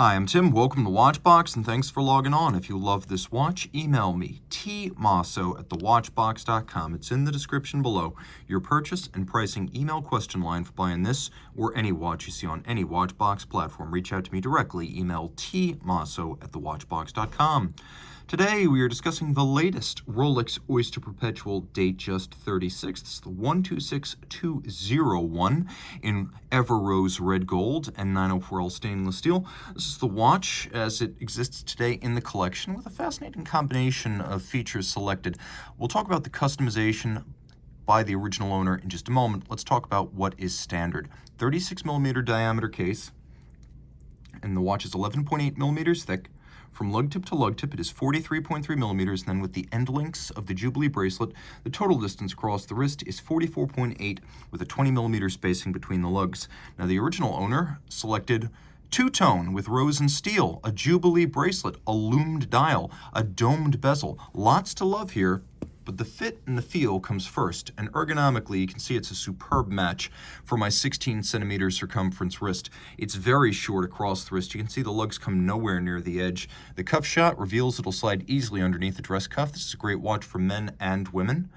Hi, I'm Tim. Welcome to Watchbox, and thanks for logging on. If you love this watch, email me, tmosso@thewatchbox.com. It's in the description below. Your purchase and pricing email question line for buying this or any watch you see on any Watchbox platform. Reach out to me directly. Email tmosso@thewatchbox.com. Today, we are discussing the latest Rolex Oyster Perpetual Datejust 36. This is the 126201 in Everose red gold and 904L stainless steel. This is the watch as it exists today in the collection with a fascinating combination of features selected. We'll talk about the customization by the original owner in just a moment. Let's talk about what is standard. 36 millimeter diameter case, and the watch is 11.8 millimeters thick. From lug tip to lug tip, it is 43.3 millimeters, and then with the end links of the Jubilee bracelet, the total distance across the wrist is 44.8 with a 20 millimeter spacing between the lugs. Now, the original owner selected two-tone with rose and steel, a Jubilee bracelet, a loomed dial, a domed bezel. Lots to love here, but the fit and the feel comes first, and ergonomically, you can see it's a superb match for my 16 centimeter circumference wrist. It's very short across the wrist. You can see the lugs come nowhere near the edge. The cuff shot reveals it'll slide easily underneath the dress cuff. This is a great watch for men and women.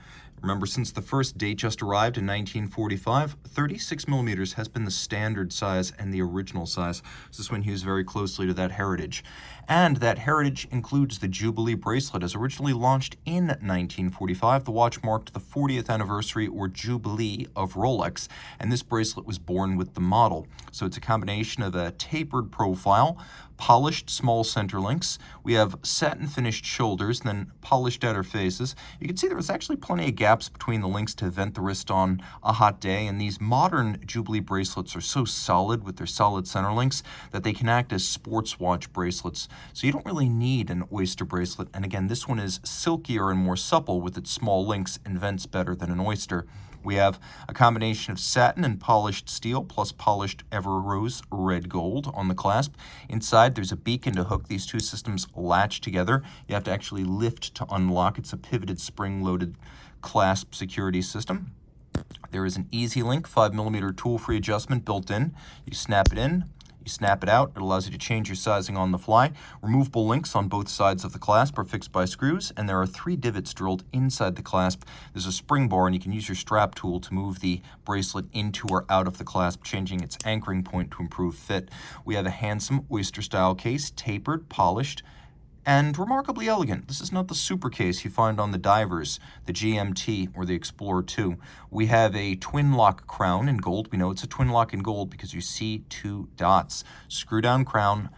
Remember, since the first Datejust arrived in 1945, 36 millimeters has been the standard size and the original size. So this one hews very closely to that heritage. And that heritage includes the Jubilee bracelet. As originally launched in 1945, the watch marked the 40th anniversary or Jubilee of Rolex, and this bracelet was born with the model. So it's a combination of a tapered profile, polished small center links. We have satin finished shoulders, and then polished outer faces. You can see there was actually plenty of gaps between the links to vent the wrist on a hot day, and these modern Jubilee bracelets are so solid with their solid center links that they can act as sports watch bracelets. So you don't really need an oyster bracelet, and again, this one is silkier and more supple with its small links and vents better than an oyster. We have a combination of satin and polished steel plus polished Everose red gold on the clasp. Inside, there's a beacon to hook these two systems latch together. You have to actually lift to unlock. It's a pivoted spring-loaded clasp security system. There is an easy link 5 millimeter tool-free adjustment built in. You snap it in. You snap it out. It allows you to change your sizing on the fly. Removable links on both sides of the clasp are fixed by screws, and there are 3 divots drilled inside the clasp. There's a spring bar, and you can use your strap tool to move the bracelet into or out of the clasp, changing its anchoring point to improve fit. We have a handsome oyster-style case, tapered, polished, and remarkably elegant. This is not the super case you find on the divers, the GMT, or the Explorer 2. We have a twin lock crown in gold. We know it's a twin lock in gold because you see 2 dots. Screw down crown,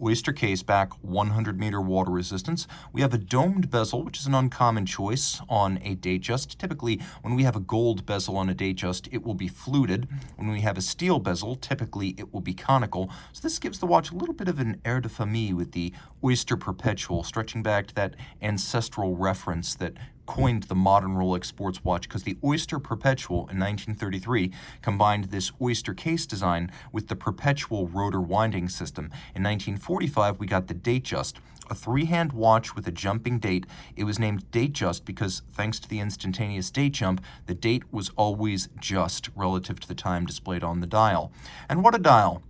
oyster case back, 100-meter water resistance. We have a domed bezel, which is an uncommon choice on a Datejust. Typically, when we have a gold bezel on a Datejust, it will be fluted. When we have a steel bezel, typically it will be conical. So this gives the watch a little bit of an air de famille with the Oyster Perpetual, stretching back to that ancestral reference that coined the modern Rolex sports watch, because the Oyster Perpetual in 1933 combined this oyster case design with the perpetual rotor winding system. In 1945, we got the Datejust, a 3-hand watch with a jumping date. It was named Datejust because, thanks to the instantaneous date jump, the date was always just relative to the time displayed on the dial. And what a dial!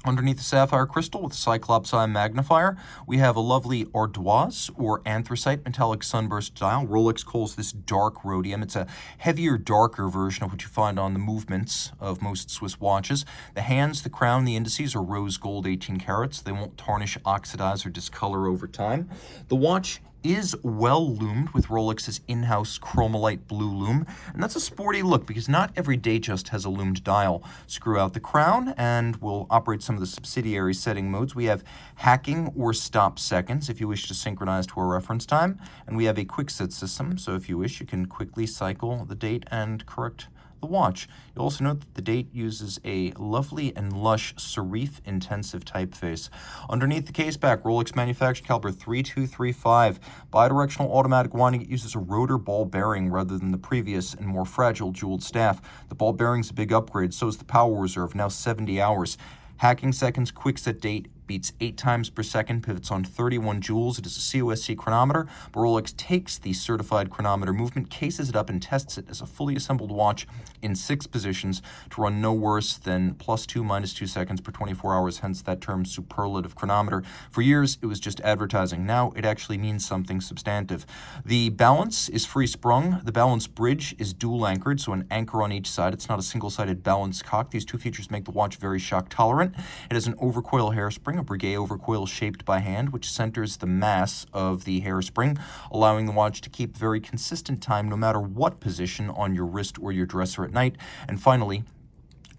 Underneath the sapphire crystal with a Cyclops eye magnifier, we have a lovely ardoise or anthracite metallic sunburst dial. Rolex calls this dark rhodium. It's a heavier, darker version of what you find on the movements of most Swiss watches. The hands, the crown, the indices are rose gold 18 carats. They won't tarnish, oxidize, or discolor over time. The watch is well loomed with Rolex's in-house chromolite blue lume, and that's a sporty look because not every Datejust has a loomed dial. Screw out the crown and we'll operate some of the subsidiary setting modes. We have hacking or stop seconds if you wish to synchronize to a reference time, and we have a quick set system, so if you wish you can quickly cycle the date and correct the watch. You'll also note that the date uses a lovely and lush serif intensive typeface. Underneath the case back, Rolex manufactured caliber 3235. Bidirectional automatic winding, it uses a rotor ball bearing rather than the previous and more fragile jeweled staff. The ball bearing's a big upgrade, so is the power reserve, now 70 hours. Hacking seconds, quick set date, beats 8 times per second, pivots on 31 joules. It is a COSC chronometer, but Rolex takes the certified chronometer movement, cases it up, and tests it as a fully assembled watch in 6 positions to run no worse than +2, -2 seconds per 24 hours, hence that term superlative chronometer. For years, it was just advertising. Now it actually means something substantive. The balance is free sprung. The balance bridge is dual anchored, so an anchor on each side. It's not a single-sided balance cock. These two features make the watch very shock tolerant. It has an overcoil hairspring, a Breguet overcoil shaped by hand, which centers the mass of the hairspring, allowing the watch to keep very consistent time no matter what position on your wrist or your dresser at night. And finally,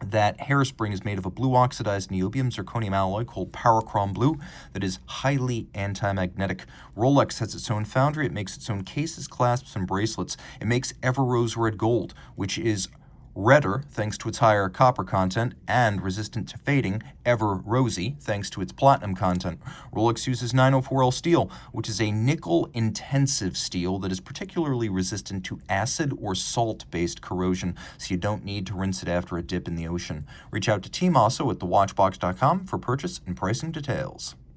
that hairspring is made of a blue oxidized niobium zirconium alloy called Parachrom Blue that is highly anti-magnetic. Rolex has its own foundry. It makes its own cases, clasps, and bracelets. It makes Everose red gold, which is redder thanks to its higher copper content and resistant to fading, ever rosy thanks to its platinum content. Rolex uses 904L steel, which is a nickel-intensive steel that is particularly resistant to acid or salt-based corrosion, so you don't need to rinse it after a dip in the ocean. Reach out to Team Mosso at thewatchbox.com for purchase and pricing details.